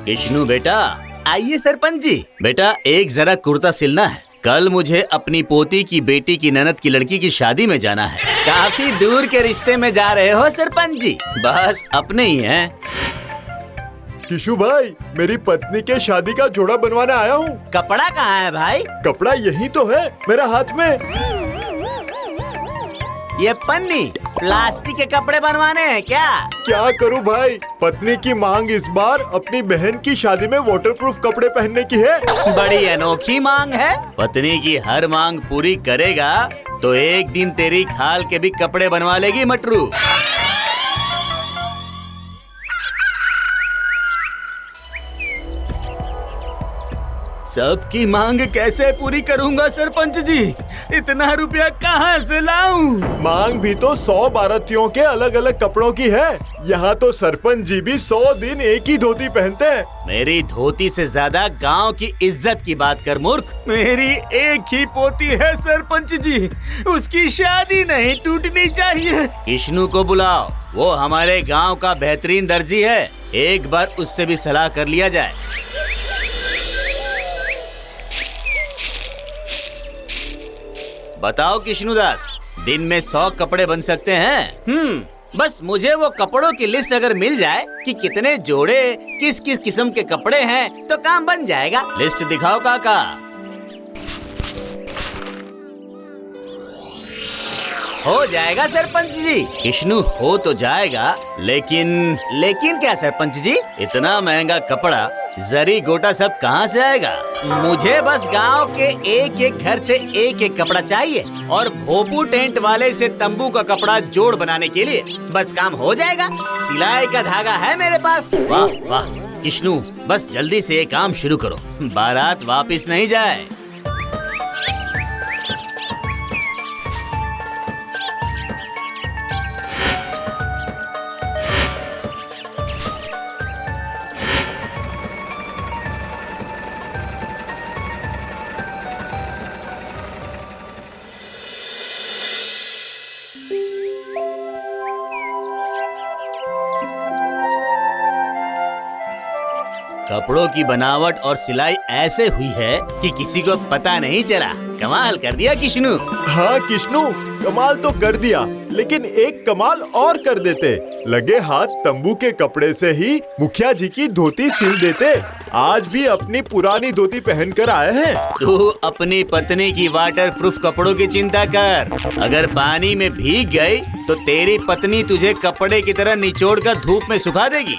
किश्नू बेटा, आइए सरपंच जी। बेटा एक जरा कुर्ता सिलना है, कल मुझे अपनी पोती की बेटी की ननद की लड़की की शादी में जाना है। काफी दूर के रिश्ते में जा रहे हो सरपंच जी? बस अपने ही हैं। किशु भाई, मेरी पत्नी के शादी का जोड़ा बनवाने आया हूँ। कपड़ा कहाँ है भाई? कपड़ा यही तो है मेरा हाथ में। ये पन्नी प्लास्टिक के कपड़े बनवाने हैं क्या? क्या करूँ भाई, पत्नी की मांग इस बार अपनी बहन की शादी में वाटरप्रूफ कपड़े पहनने की है। बड़ी अनोखी मांग है। पत्नी की हर मांग पूरी करेगा तो एक दिन तेरी खाल के भी कपड़े बनवा लेगी मटरू। सबकी मांग कैसे पूरी करूंगा सरपंच जी? इतना रुपया कहाँ से लाऊं? मांग भी तो 100 बारातियों के अलग अलग कपड़ों की है। यहाँ तो सरपंच जी भी 100 दिन एक ही धोती पहनते हैं। मेरी धोती से ज्यादा गांव की इज्जत की बात कर मूर्ख। मेरी एक ही पोती है सरपंच जी, उसकी शादी नहीं टूटनी चाहिए। किश्नू को बुलाओ, वो हमारे गांव का बेहतरीन दर्जी है। एक बार उससे भी सलाह कर लिया जाए। बताओ किश्नुदास, दिन में 100 कपड़े बन सकते हैं? बस मुझे वो कपड़ों की लिस्ट अगर मिल जाए कि कितने जोड़े किस किस किस्म के कपड़े हैं तो काम बन जाएगा। लिस्ट दिखाओ काका। हो जाएगा सरपंच जी। किश्नु हो तो जाएगा, लेकिन क्या सरपंच जी? इतना महंगा कपड़ा जरी गोटा सब कहाँ से आएगा? मुझे बस गांव के एक एक घर से एक एक कपड़ा चाहिए और भोपू टेंट वाले से तंबू का कपड़ा जोड़ बनाने के लिए बस काम हो जाएगा। सिलाई का धागा है मेरे पास। वाह वाह किश्नु, बस जल्दी से ये काम शुरू करो, बारात वापिस नहीं जाए। कपड़ों की बनावट और सिलाई ऐसे हुई है कि किसी को पता नहीं चला। कमाल कर दिया किश्नु। हाँ किश्नु, कमाल तो कर दिया, लेकिन एक कमाल और कर देते। लगे हाथ तंबू के कपड़े से ही मुखिया जी की धोती सिल देते। आज भी अपनी पुरानी धोती पहनकर आए हैं। तू अपनी पत्नी की वाटर प्रूफ कपड़ों की चिंता कर। अगर पानी में भीग गई तो तेरी पत्नी तुझे कपड़े की तरह निचोड़ कर धूप में सुखा देगी।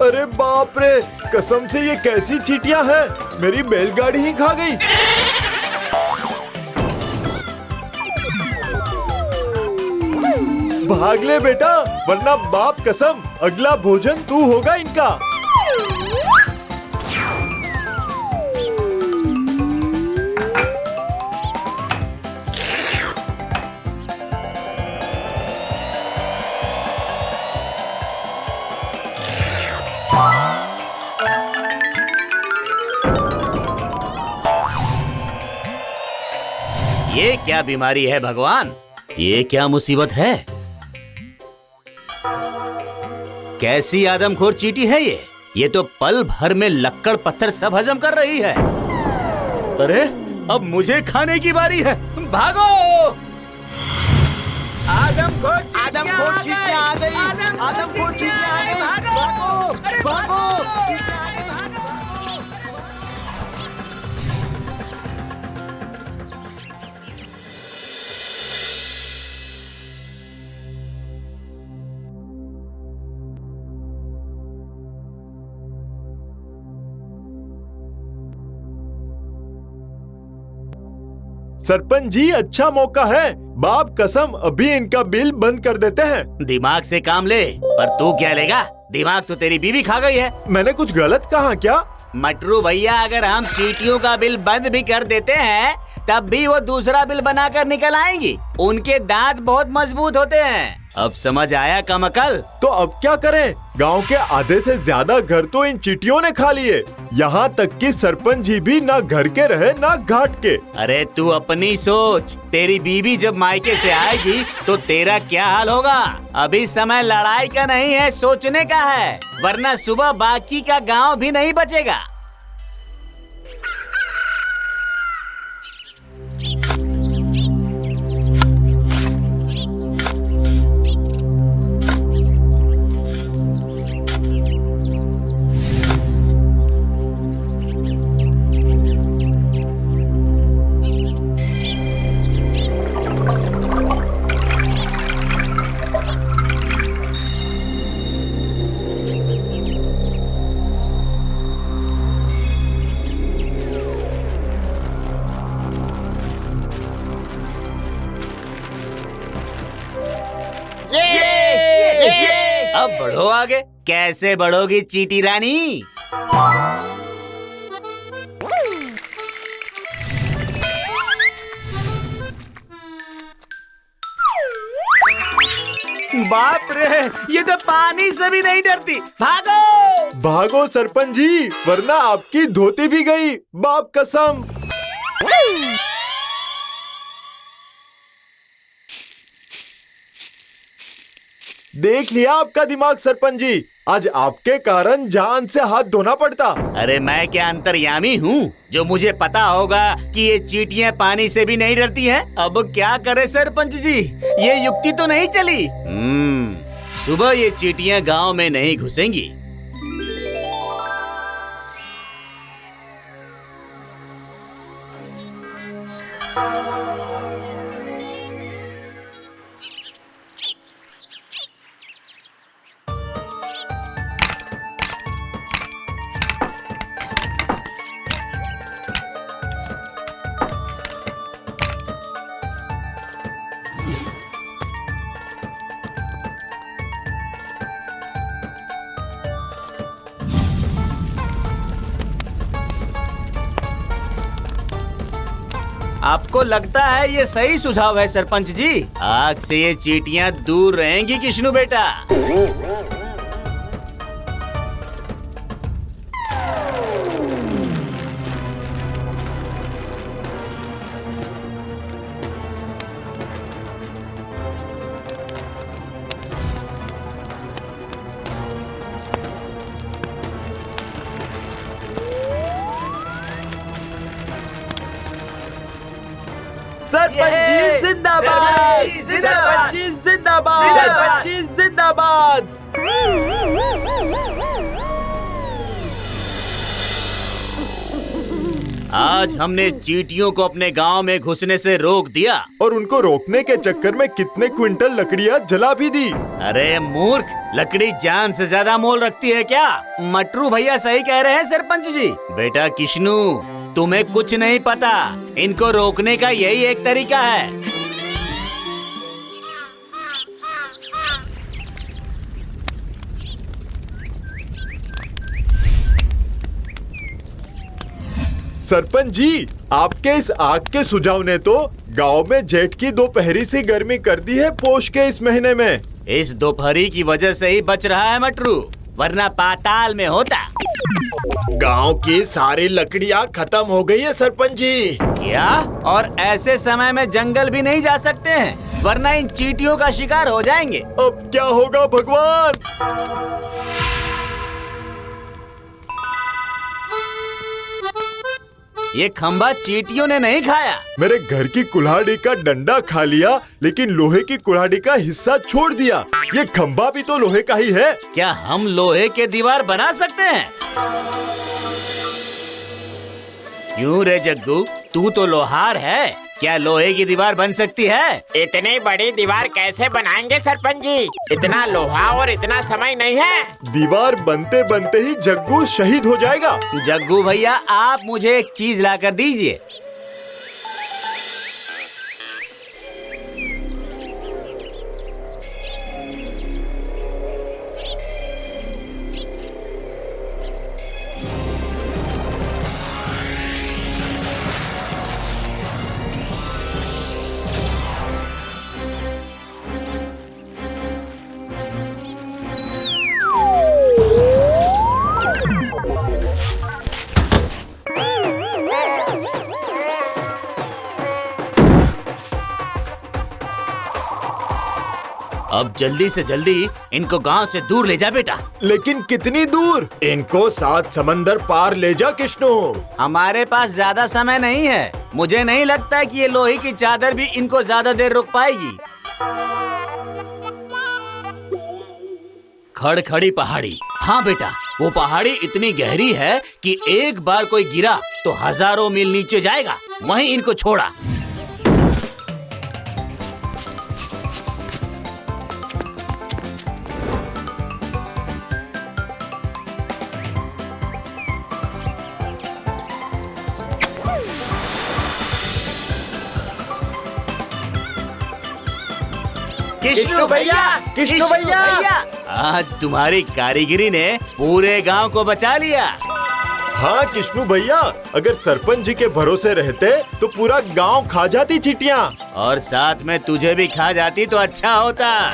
अरे बाप रे, कसम से ये कैसी चींटियां हैं? मेरी बैलगाड़ी ही खा गई। भाग ले बेटा, वरना बाप कसम अगला भोजन तू होगा इनका। ये क्या बीमारी है भगवान? ये क्या मुसीबत है? कैसी आदमखोर चींटी है ये? ये तो पल भर में लक्कड़ पत्थर सब हजम कर रही है। अरे अब मुझे खाने की बारी है, भागो। आदमखोर चींटियां आ गई, आदमखोर चींटियां आ गई, भागो, भागो। सरपंच जी, अच्छा मौका है। बाप कसम अभी इनका बिल बंद कर देते हैं। दिमाग से काम ले। पर तू क्या लेगा? दिमाग तो तेरी बीवी खा गई है। मैंने कुछ गलत कहा क्या? मटरू भैया, अगर हम चींटियों का बिल बंद भी कर देते हैं तब भी वो दूसरा बिल बनाकर निकल आएंगी। उनके दांत बहुत मजबूत होते हैं। अब समझ आया कमअकल? तो अब क्या करें? गांव के आधे से ज्यादा घर तो इन चींटियों ने खा लिए। यहाँ तक कि सरपंच जी भी ना घर के रहे ना घाट के। अरे तू अपनी सोच। तेरी बीवी जब मायके से आएगी तो तेरा क्या हाल होगा? अभी समय लड़ाई का नहीं है, सोचने का है, वरना सुबह बाकी का गांव भी नहीं बचेगा। अब बढ़ो आगे। कैसे बढ़ोगी चींटी रानी? बाप रे, ये तो पानी से भी नहीं डरती। भागो भागो सरपंच जी, वरना आपकी धोती भी गई, बाप कसम। देख लिया आपका दिमाग सरपंच जी, आज आपके कारण जान से हाथ धोना पड़ता। अरे मैं क्या अंतर्यामी हूँ जो मुझे पता होगा कि ये चींटियां पानी से भी नहीं डरती हैं? अब क्या करे सरपंच जी, ये युक्ति तो नहीं चली। सुबह ये चींटियां गांव में नहीं घुसेंगी। आपको लगता है ये सही सुझाव है सरपंच जी? आग से ये चींटियां दूर रहेंगी किश्नू बेटा। सरपंच जी जिंदाबाद, सरपंच जी जिंदाबाद, सरपंच जी जिंदाबाद। आज हमने चींटियों को अपने गांव में घुसने से रोक दिया और उनको रोकने के चक्कर में कितने क्विंटल लकड़ियां जला भी दी। अरे मूर्ख, लकड़ी जान से ज्यादा मोल रखती है क्या? मटरू भैया सही कह रहे हैं सरपंच जी। बेटा किश्नू, तुम्हें कुछ नहीं पता, इनको रोकने का यही एक तरीका है। सरपंच जी, आपके इस आग के सुझाव ने तो गांव में जेठ की दोपहरी सी गर्मी कर दी है पोष के इस महीने में। इस दोपहरी की वजह से ही बच रहा है मटरू, वरना पाताल में होता। गांव की सारी लकड़ियां खत्म हो गई है सरपंच जी। क्या? और ऐसे समय में जंगल भी नहीं जा सकते हैं, वरना इन चींटियों का शिकार हो जाएंगे। अब क्या होगा भगवान? ये खंभा चींटियों ने नहीं खाया। मेरे घर की कुल्हाड़ी का डंडा खा लिया, लेकिन लोहे की कुल्हाड़ी का हिस्सा छोड़ दिया। ये खंभा भी तो लोहे का ही है। क्या हम लोहे के दीवार बना सकते हैं? क्यों रे जग्गू, तू तो लोहार है, क्या लोहे की दीवार बन सकती है? इतनी बड़ी दीवार कैसे बनाएंगे सरपंच जी? इतना लोहा और इतना समय नहीं है। दीवार बनते बनते ही जग्गू शहीद हो जाएगा। जग्गू भैया, आप मुझे एक चीज ला कर दीजिए। अब जल्दी से जल्दी इनको गांव से दूर ले जा बेटा। लेकिन कितनी दूर? इनको 7 समंदर पार ले जा कृष्णु। हमारे पास ज्यादा समय नहीं है। मुझे नहीं लगता है कि ये लोहे की चादर भी इनको ज्यादा देर रोक पाएगी। खड़खड़ी पहाड़ी। हाँ बेटा, वो पहाड़ी इतनी गहरी है कि एक बार कोई गिरा तो हजारों मील नीचे जाएगा। वहीं इनको छोड़ा। कृष्णु भैया, कृष्णु भैया। आज तुम्हारी कारीगरी ने पूरे गांव को बचा लिया। हाँ कृष्णु भैया, अगर सरपंच जी के भरोसे रहते तो पूरा गांव खा जाती चींटियां। और साथ में तुझे भी खा जाती तो अच्छा होता।